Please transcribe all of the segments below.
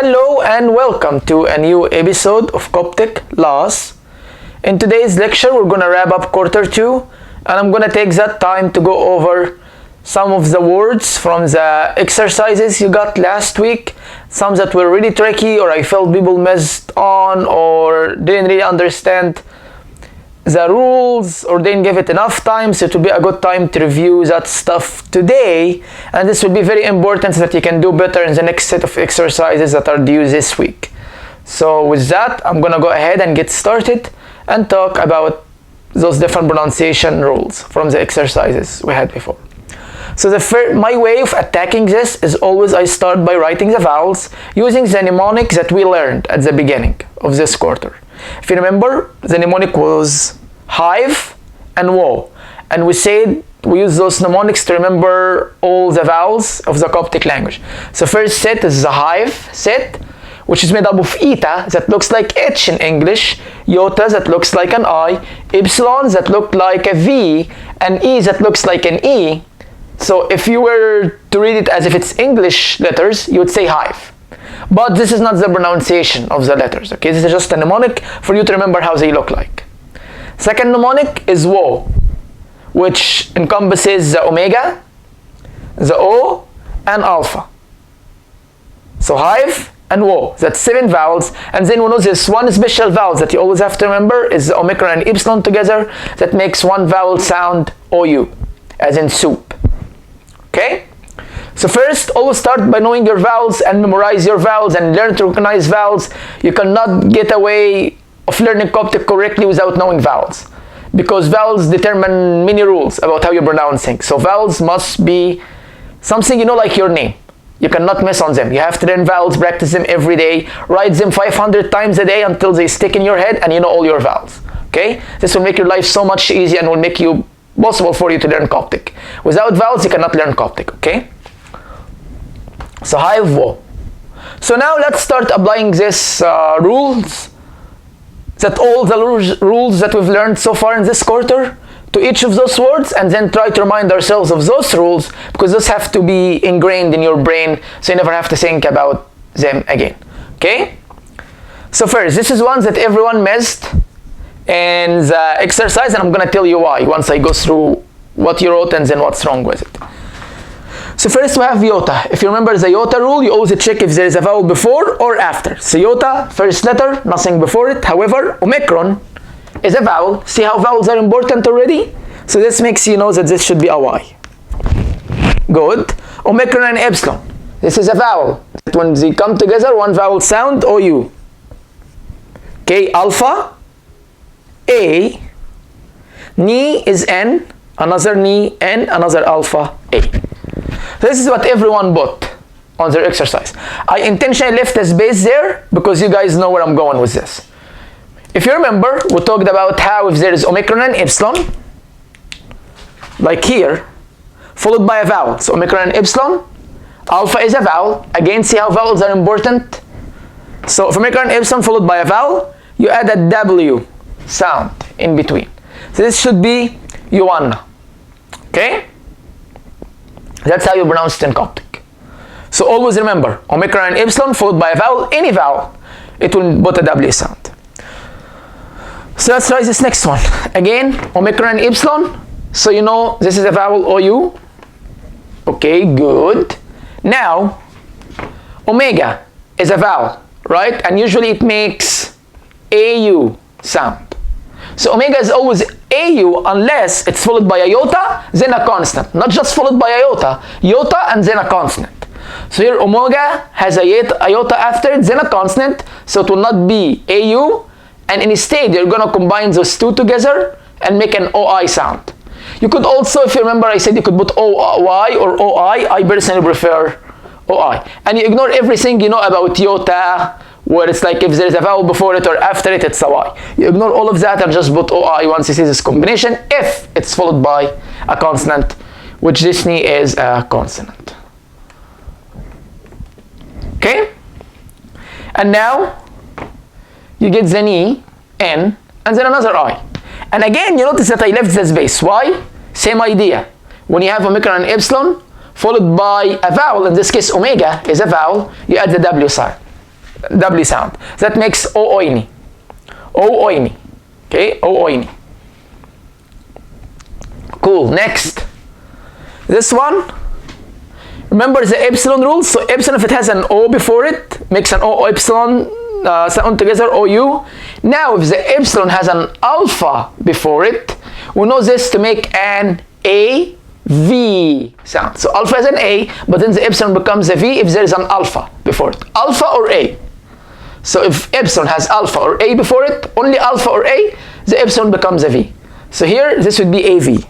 Hello and welcome to a new episode of Coptic Las. In today's lecture, we're going to wrap up quarter 2, and I'm going to take that time to go over some of the words from the exercises you got last week, some that were really tricky or I felt people missed on or didn't really understand the rules or didn't give it enough time, so it will be a good time to review that stuff today, and this will be very important so that you can do better in the next set of exercises that are due this week. So with that, I'm gonna go ahead and get started and talk about those different pronunciation rules from the exercises we had before. So my way of attacking this is always I start by writing the vowels using the mnemonic that we learned at the beginning of this quarter. If you remember, the mnemonic was hive and wo, and we said we use those mnemonics to remember all the vowels of the Coptic language. So first set is the hive set, which is made up of eta that looks like H in English, iota that looks like an I, epsilon that looked like a V, and E that looks like an E. So if you were to read it as if it's English letters, you would say hive. But this is not the pronunciation of the letters, okay? This is just a mnemonic for you to remember how they look like. Second mnemonic is wo, which encompasses the omega, the O, and alpha. So hive and wo, that's 7 vowels, and then we know there's one special vowel that you always have to remember is the omicron and epsilon together that makes one vowel sound OU, as in soup. Okay? So first, always start by knowing your vowels and memorize your vowels and learn to recognize vowels. You cannot get away of learning Coptic correctly without knowing vowels, because vowels determine many rules about how you pronounce things. So vowels must be something you know, like your name. You cannot miss on them. You have to learn vowels, practice them every day, write them 500 times a day until they stick in your head and you know all your vowels. Okay? This will make your life so much easier and will make you possible for you to learn Coptic. Without vowels, you cannot learn Coptic. Okay? So hive wo. So now let's start applying this rules, that all the rules that we've learned so far in this quarter to each of those words, and then try to remind ourselves of those rules, because those have to be ingrained in your brain so you never have to think about them again. Okay? So first, this is one that everyone missed in the exercise, and I'm gonna tell you why once I go through what you wrote and then what's wrong with it. So first we have iota. If you remember the iota rule, you always check if there is a vowel before or after. So iota, first letter, nothing before it. However, omicron is a vowel. See how vowels are important already? So this makes you know that this should be a Y. Good. Omicron and epsilon. This is a vowel. When they come together, one vowel sound, OU. Okay, alpha, A. Ni is N, another ni, N, another alpha, A. This is what everyone put on their exercise. I intentionally left a space there because you guys know where I'm going with this. If you remember, we talked about how if there is omicron and epsilon, like here, followed by a vowel. So omicron and epsilon, alpha is a vowel. Again, see how vowels are important? So if omicron and epsilon followed by a vowel, you add a W sound in between. So this should be Yuanna. Okay? That's how you pronounce it in Coptic. So always remember, omicron and epsilon followed by a vowel, any vowel, it will put a W sound. So let's try this next one. Again, omicron and epsilon, so you know this is a vowel OU. Okay, good. Now, omega is a vowel, right? And usually it makes AU sound. So omega is always AU unless it's followed by a iota, then a consonant. Not just followed by a iota and then a consonant. So here omega has a iota after it, then a consonant, so it will not be AU, and instead you're going to combine those two together and make an OI sound. You could also, if you remember, I said you could put OY or OI. I personally prefer OI. And you ignore everything you know about iota, where it's like if there is a vowel before it or after it, it's a Y. You ignore all of that and just put OI once you see this combination if it's followed by a consonant, which this ni is a consonant. Okay? And now you get the ni, N, and then another I. And again, you notice that I left the space. Why? Same idea. When you have omicron and epsilon, followed by a vowel, in this case omega is a vowel, you add the W sign. W sound. That makes O oini. O oini. Okay, O oini. Cool. Next, this one. Remember the epsilon rule. So epsilon, if it has an O before it, makes an O epsilon sound together, OU. Now if the epsilon has an alpha before it, we know this to make an AV sound. So alpha is an A, but then the epsilon becomes a V if there is an alpha before it. Alpha or A. So if epsilon has alpha or A before it, only alpha or A, the epsilon becomes a V. So here, this would be AV.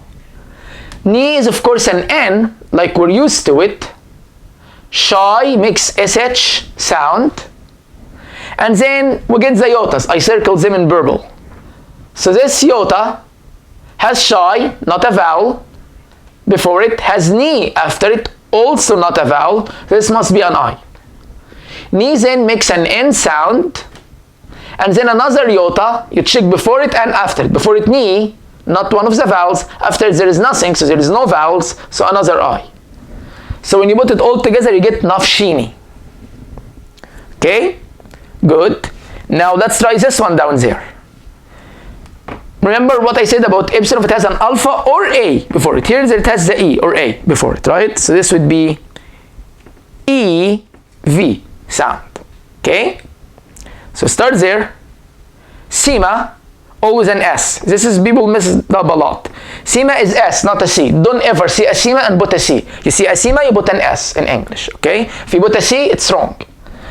Ni is of course an N, like we're used to it. Shy makes SH sound. And then we get the iotas. I circled them in purple. So this iota has shy, not a vowel, before it, has ni after it, also not a vowel. This must be an I. Ni then makes an N sound, and then another iota, you check before it and after it. Before it ni, not one of the vowels. After it there is nothing, so there is no vowels, so another I. So when you put it all together, you get nafshini. Okay? Good. Now let's try this one down there. Remember what I said about epsilon if it has an alpha or A before it. Here it has the E or A before it, right? So this would be EV sound. Okay? So start there. Sima, always an S. This is people mess it up a lot. Sima is S, not a C. Don't ever see a Sima and put a C. You see a Sima, you put an S in English. Okay? If you put a C, it's wrong.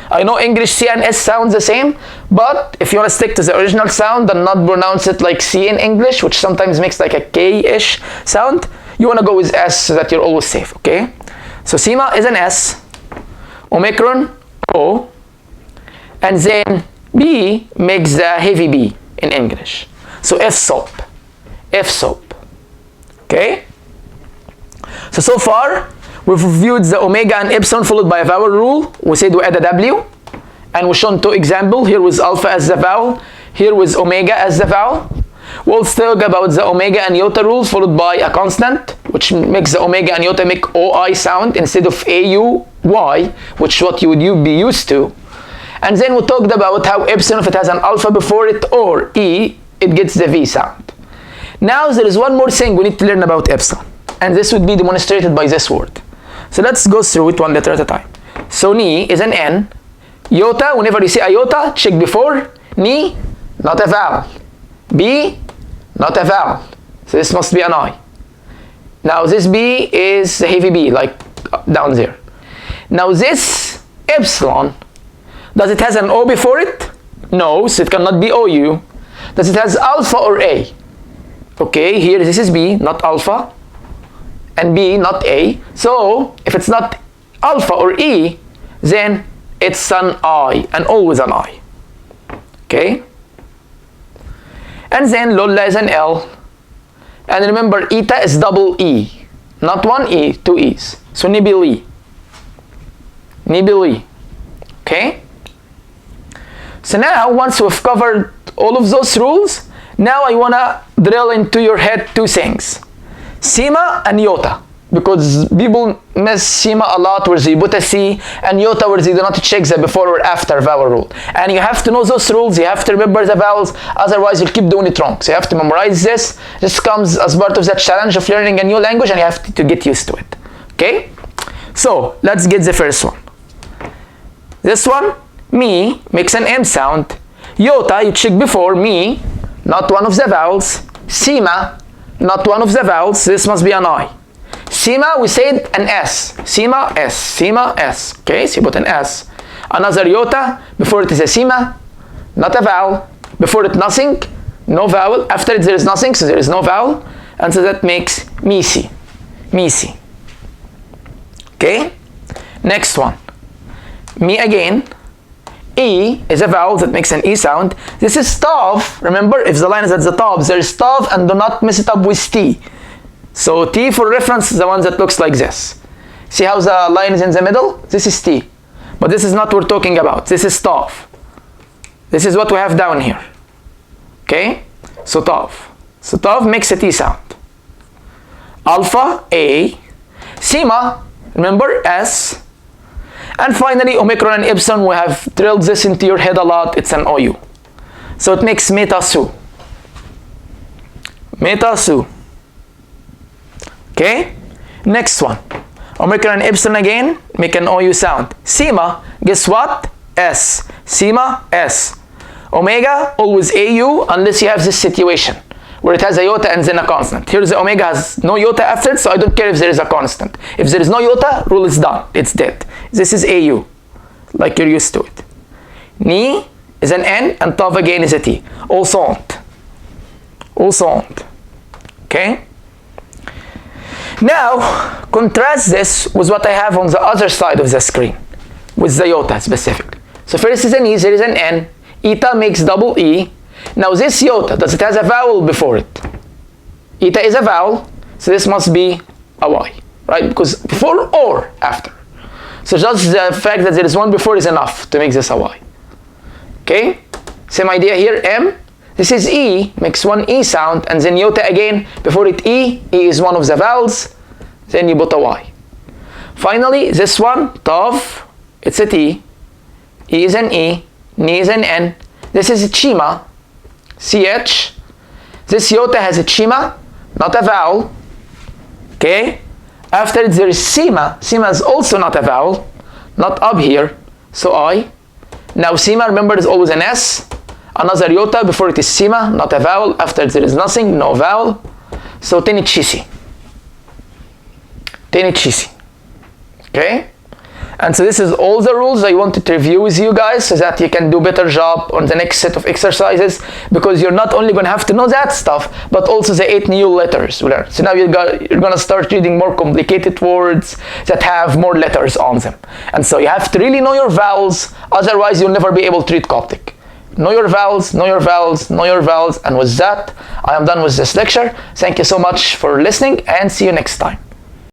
I know English C and S sound the same, but if you want to stick to the original sound and not pronounce it like C in English, which sometimes makes like a K-ish sound, you want to go with S so that you're always safe, okay? So Sima is an S, Omicron, O, and then B makes the heavy B in English. So F soap, okay? So far, we've reviewed the omega and epsilon followed by a vowel rule. We said we add a W, and we've shown two examples. Here was alpha as the vowel, here was omega as the vowel. We'll still talk about the omega and iota rule followed by a constant, which makes the omega and iota make OI sound instead of AUY, which is what you would be used to. And then we talked about how epsilon, if it has an alpha before it or E, it gets the V sound. Now there is one more thing we need to learn about epsilon, and this would be demonstrated by this word. So let's go through it one letter at a time. So ni is an N. Iota, whenever you say iota, check before. Ni, not a vowel. B, not a vowel. So this must be an I. Now this B is the heavy B, like down there. Now this epsilon, does it has an O before it? No, so it cannot be OU. Does it has alpha or A? Okay, here this is B, not alpha. And B, not A. So if it's not alpha or E, then it's an I, and always an I. Okay? And then Lola is an L. And remember, Eta is double E. Not one E, two E's. So Nibili. Nibili. Okay? So now, once we've covered all of those rules, now I want to drill into your head two things. Sima and iota, because people miss Sima a lot where they put a C, and iota where they do not check the before or after vowel rule. And you have to know those rules, you have to remember the vowels, otherwise you'll keep doing it wrong. So you have to memorize this. This comes as part of that challenge of learning a new language, and you have to get used to it. Okay? So let's get the first one. This one, me, makes an M sound. Iota, you check before, me, not one of the vowels. Sima, not one of the vowels, this must be an I. Sima, we said an S. Sima, S. Sima, S. Okay, so you put an S. Another iota, before it is a Sima, not a vowel. Before it nothing, no vowel. After it there is nothing, so there is no vowel. And so that makes Misi. Misi. Okay? Next one. Me again. E is a vowel that makes an E sound. This is tav. Remember, if the line is at the top, there is tav, and do not mess it up with T. So T for reference is the one that looks like this. See how the line is in the middle? This is T. But this is not what we're talking about. This is tav. This is what we have down here. Okay? So tav. So tav makes a T sound. Alpha, A. Sima, remember, S. And finally, Omicron and Epsilon, we have drilled this into your head a lot. It's an OU. So it makes meta-su. Meta-su. Okay? Next one. Omicron and Epsilon again, make an OU sound. Sigma, guess what? S. Sigma, S. Omega, always AU, unless you have this situation where it has a iota and then a constant. Here the omega has no iota after it, so I don't care if there is a constant. If there is no iota, rule is done. It's dead. This is AU, like you're used to it. Ni is an N, and Tav again is a T. Ensemble. Ensemble. Okay? Now, contrast this with what I have on the other side of the screen, with the iota specifically. So first is an E, there is an N. Eta makes double E. Now this iota, does it has a vowel before it? Eta is a vowel, so this must be a Y, right? Because before or after. So just the fact that there is one before is enough to make this a Y. Okay? Same idea here, M. This is E, makes one E sound, and then iota again, before it E is one of the vowels, then you put a Y. Finally, this one, Tav, it's a T, E is an E, Ni is an N. This is a Chima, CH. This iota has a Chima, not a vowel. Okay? After it there is Sima. Sima is also not a vowel, not up here, so I. Now Sima, remember, is always an S. Another iota, before it is Sima, not a vowel. After it there is nothing, no vowel. So Tenichisi. Tenichisi. Okay? And so this is all the rules I wanted to review with you guys so that you can do better job on the next set of exercises, because you're not only going to have to know that stuff, but also the 8 new letters we learned. So now you're going to start reading more complicated words that have more letters on them. And so you have to really know your vowels, otherwise you'll never be able to read Coptic. Know your vowels, know your vowels, know your vowels, and with that, I am done with this lecture. Thank you so much for listening, and see you next time.